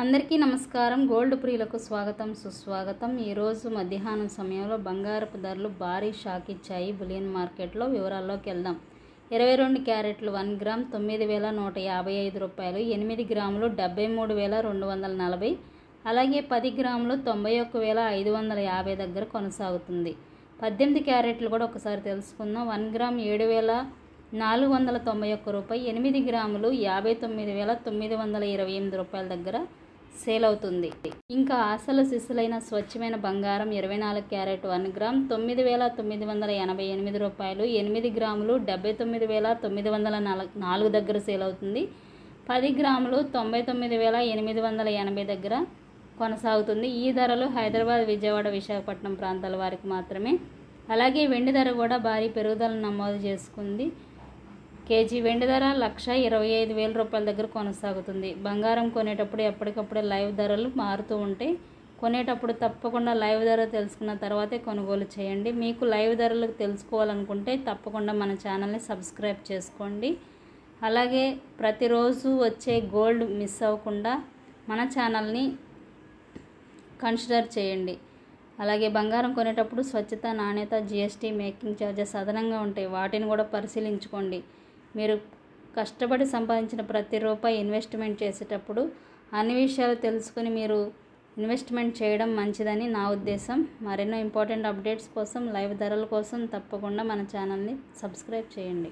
అందరికీ నమస్కారం. గోల్డ్ ప్రియులకు స్వాగతం సుస్వాగతం. ఈరోజు మధ్యాహ్నం సమయంలో బంగారపు ధరలు భారీ షాక్ ఇచ్చాయి. బులియన్ మార్కెట్లో వివరాల్లోకి వెళ్దాం. 22 క్యారెట్లు 1 గ్రామ్ 9,155 రూపాయలు, 8 గ్రాములు 73,240, అలాగే 10 గ్రాములు 91,550 దగ్గర కొనసాగుతుంది. 18 క్యారెట్లు కూడా ఒకసారి తెలుసుకుందాం. 1 గ్రామ్ 7,491 రూపాయి, 8 గ్రాములు 59,928 రూపాయల దగ్గర సేల్ అవుతుంది. ఇంకా అసలు సిసలైన స్వచ్ఛమైన బంగారం 24 క్యారెట్ 1 గ్రామ్ 9,988 రూపాయలు, 8 గ్రాములు 79,904 దగ్గర సేల్ అవుతుంది. 10 గ్రాములు 99,880 దగ్గర కొనసాగుతుంది. ఈ ధరలు హైదరాబాద్, విజయవాడ, విశాఖపట్నం ప్రాంతాల వారికి మాత్రమే. అలాగే వెండి ధర కూడా భారీ పెరుగుదలను నమోదు చేసుకుంది. కేజీ వెండి ధర 1,25,000 రూపాయల దగ్గర కొనసాగుతుంది. బంగారం కొనేటప్పుడు ఎప్పటికప్పుడు లైవ్ ధరలు మారుతూ ఉంటాయి. కొనేటప్పుడు తప్పకుండా లైవ్ ధర తెలుసుకున్న తర్వాతే కొనుగోలు చేయండి. మీకు లైవ్ ధరలు తెలుసుకోవాలనుకుంటే తప్పకుండా మన ఛానల్ని సబ్స్క్రైబ్ చేసుకోండి. అలాగే ప్రతిరోజు వచ్చే గోల్డ్ మిస్ అవ్వకుండా మన ఛానల్ని కన్సిడర్ చేయండి. అలాగే బంగారం కొనేటప్పుడు స్వచ్ఛత, నాణ్యత, జిఎస్టీ, మేకింగ్ ఛార్జెస్ అదనంగా ఉంటాయి. వాటిని కూడా పరిశీలించుకోండి. మీరు కష్టపడి సంపాదించిన ప్రతి రూపాయి ఇన్వెస్ట్మెంట్ చేసేటప్పుడు అన్ని విషయాలు తెలుసుకుని మీరు ఇన్వెస్ట్మెంట్ చేయడం మంచిదని నా ఉద్దేశం. మరెన్నో ఇంపార్టెంట్ అప్డేట్స్ కోసం, లైవ్ ధరల కోసం తప్పకుండా మన ఛానల్ని సబ్స్క్రైబ్ చేయండి.